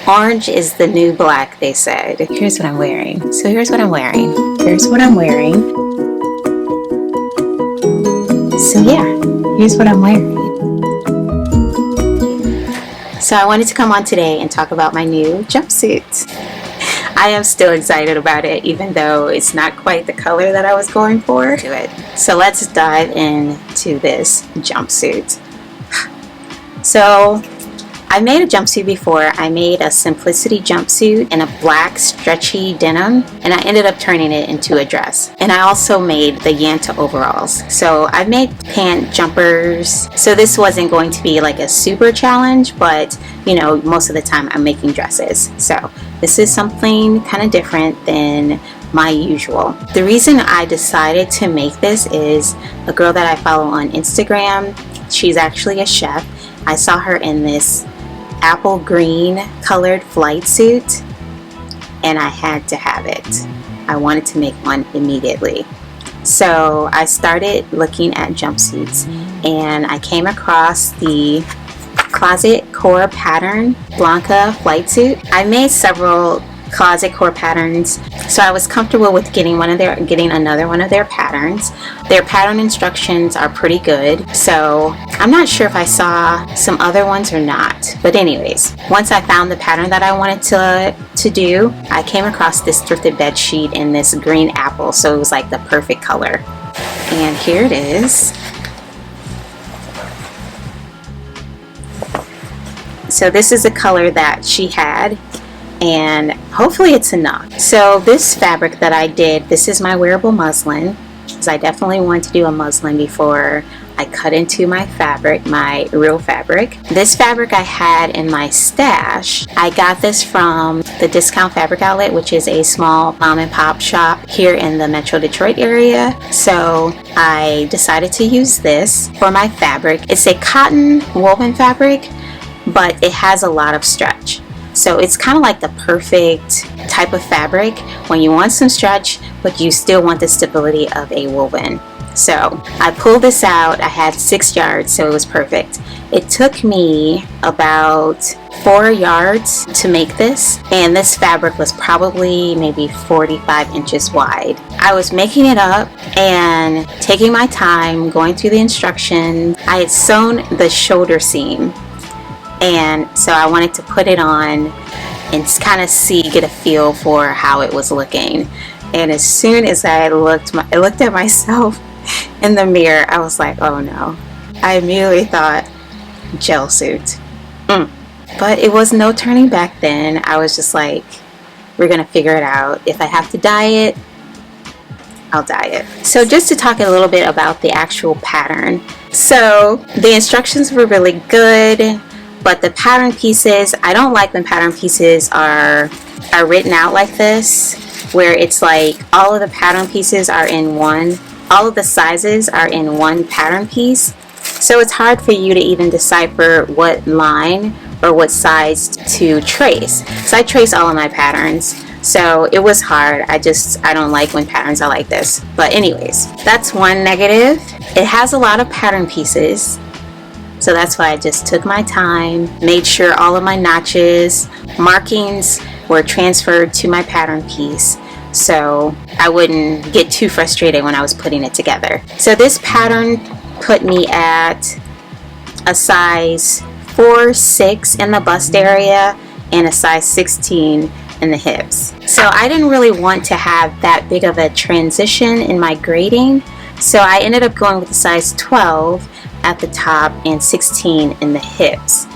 Orange is the new black, they said. Here's what I'm wearing. So here's what I'm wearing. Here's what I'm wearing. So yeah, here's what I'm wearing. So I wanted to come on today and talk about my new jumpsuit. I am still excited about it, even though it's not quite the color that I was going for. So let's dive into this jumpsuit. So I made a jumpsuit before. I made a simplicity jumpsuit in a black stretchy denim, and I ended up turning it into a dress. And I also made the Yanta overalls. So I made pant jumpers. So this wasn't going to be like a super challenge, but you know, most of the time I'm making dresses. So this is something kind of different than my usual. The reason I decided to make this is a girl that I follow on Instagram. She's actually a chef. I saw her in this apple green colored flight suit and I had to have it. I wanted to make one immediately. So I started looking at jumpsuits and I came across the closet core pattern Blanca flight suit. I made several closet core patterns, so I was comfortable with getting another one of their patterns. Their pattern instructions are pretty good, so I'm not sure if I saw some other ones or not, but anyways, once I found the pattern that I wanted to do, I came across this thrifted bed sheet in this green apple, so it was like the perfect color. And here it is. So this is the color that she had, and hopefully it's enough. So this fabric that I did, this is my wearable muslin, because I definitely wanted to do a muslin before I cut into my fabric, my real fabric. This fabric I had in my stash. I got this from the Discount Fabric Outlet, which is a small mom and pop shop here in the Metro Detroit area. So I decided to use this for my fabric. It's a cotton woven fabric, but it has a lot of stretch. So it's kind of like the perfect type of fabric when you want some stretch, but you still want the stability of a woven. So I pulled this out. I had 6 yards, so it was perfect. It took me about 4 yards to make this, and this fabric was probably maybe 45 inches wide. I was making it up and taking my time, going through the instructions. I had sewn the shoulder seam, and so I wanted to put it on and kind of get a feel for how it was looking. And as soon as I looked at myself in the mirror, I was like, oh no. I immediately thought gel suit. But it was no turning back then. I was just like, we're gonna figure it out. If I have to dye it, I'll dye it. So just to talk a little bit about the actual pattern. So the instructions were really good, but the pattern pieces, I don't like when pattern pieces are written out like this, where it's like all of the pattern pieces are in one, all of the sizes are in one pattern piece. So it's hard for you to even decipher what line or what size to trace. So I trace all of my patterns. So it was hard. I don't like when patterns are like this. But anyways, that's one negative. It has a lot of pattern pieces. So that's why I just took my time, made sure all of my notches, markings were transferred to my pattern piece, so I wouldn't get too frustrated when I was putting it together. So this pattern put me at a size 4-6 in the bust area and a size 16 in the hips. So I didn't really want to have that big of a transition in my grading, so I ended up going with a size 12 at the top and 16 in the hips.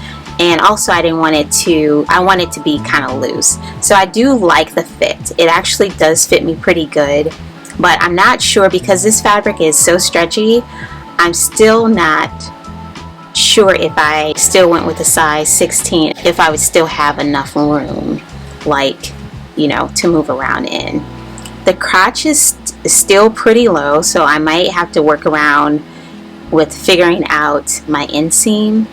And also I want it to be kind of loose. So I do like the fit. It actually does fit me pretty good, but I'm not sure, because this fabric is so stretchy, I'm still not sure if I still went with a size 16, if I would still have enough room, like, you know, to move around in. The crotch is still pretty low, so I might have to work around with figuring out my inseam.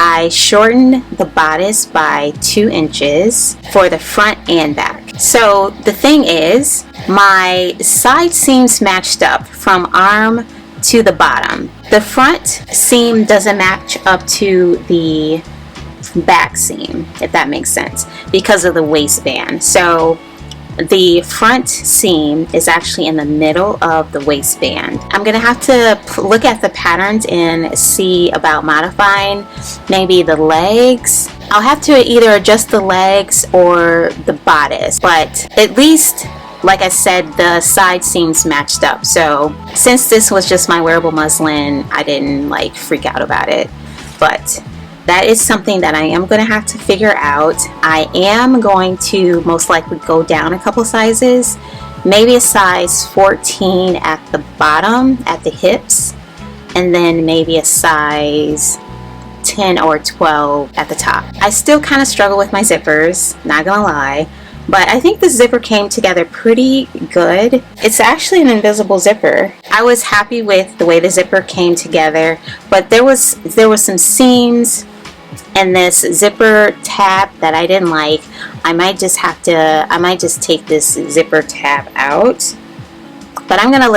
I shortened the bodice by 2 inches for the front and back. So the thing is, my side seams matched up from arm to the bottom. The front seam doesn't match up to the back seam, if that makes sense, because of the waistband. So the front seam is actually in the middle of the waistband. I'm gonna have to look at the patterns and see about modifying maybe the legs. I'll have to either adjust the legs or the bodice, but at least, like I said, the side seams matched up. So since this was just my wearable muslin, I didn't like freak out about it. But that is something that I am going to have to figure out. I am going to most likely go down a couple sizes, maybe a size 14 at the bottom, at the hips, and then maybe a size 10 or 12 at the top. I still kind of struggle with my zippers, not gonna lie, but I think the zipper came together pretty good. It's actually an invisible zipper. I was happy with the way the zipper came together, but there was some seams and this zipper tab that I didn't like. I might just take this zipper tab out. But I'm gonna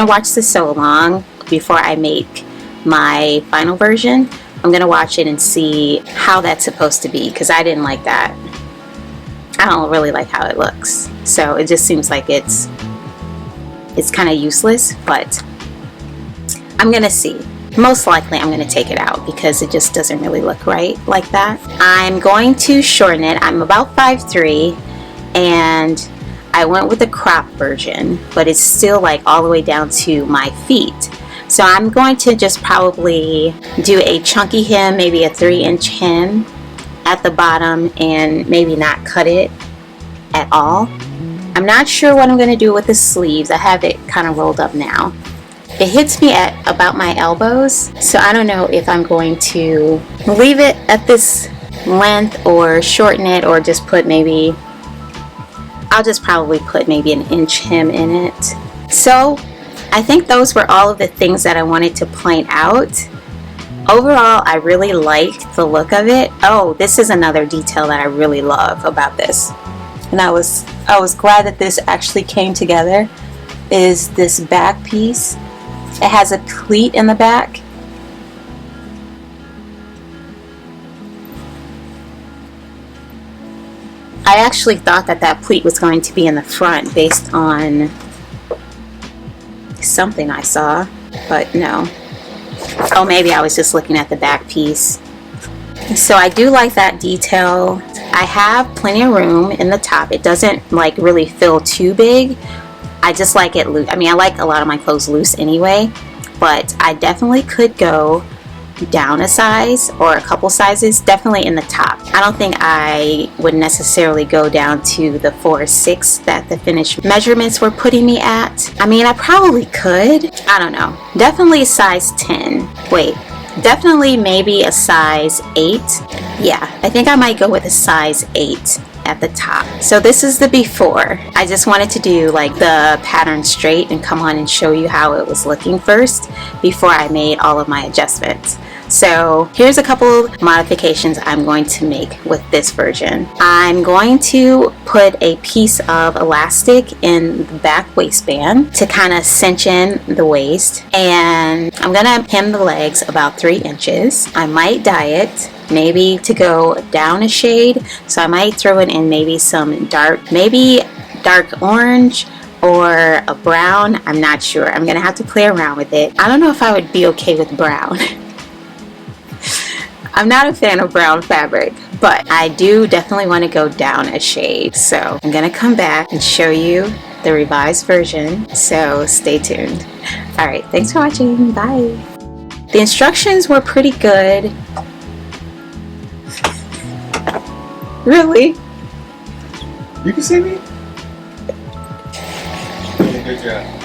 watch the sew along before I make my final version. I'm gonna watch it and see how that's supposed to be, because I didn't like that. I don't really like how it looks. So it just seems like it's kind of useless, but I'm gonna see. Most likely I'm going to take it out because it just doesn't really look right like that. I'm going to shorten it. I'm about 5'3", and I went with the crop version, but it's still like all the way down to my feet. So I'm going to just probably do a chunky hem, maybe a 3-inch hem at the bottom, and maybe not cut it at all. I'm not sure what I'm going to do with the sleeves. I have it kind of rolled up now. It hits me at about my elbows, so I don't know if I'm going to leave it at this length or shorten it, or just put maybe, I'll just probably put maybe an inch hem in it. So I think those were all of the things that I wanted to point out. Overall, I really liked the look of it. Oh, this is another detail that I really love about this, and I was glad that this actually came together, is this back piece. It has a pleat in the back. I actually thought that pleat was going to be in the front based on something I saw, but no. Oh, maybe I was just looking at the back piece. So I do like that detail. I have plenty of room in the top. It doesn't like really feel too big. I just like it loose. I mean, I like a lot of my clothes loose anyway, but I definitely could go down a size or a couple sizes, definitely in the top. I don't think I would necessarily go down to the 4'6" that the finished measurements were putting me at. I mean, I probably could. I don't know. Definitely a size 10. Wait, definitely maybe a size 8. Yeah, I think I might go with a size 8 at the top. So this is the before. I just wanted to do like the pattern straight and come on and show you how it was looking first before I made all of my adjustments. So here's a couple modifications I'm going to make with this version. I'm going to put a piece of elastic in the back waistband to kind of cinch in the waist, and I'm gonna hem the legs about 3 inches. I might dye it, maybe to go down a shade, so I might throw it in maybe some maybe dark orange or a brown. I'm not sure. I'm gonna have to play around with it. I don't know if I would be okay with brown. I'm not a fan of brown fabric, but I do definitely want to go down a shade. So I'm gonna come back and show you the revised version, so stay tuned. Alright, thanks for watching. Bye. The instructions were pretty good. Really? You can see me? Good job.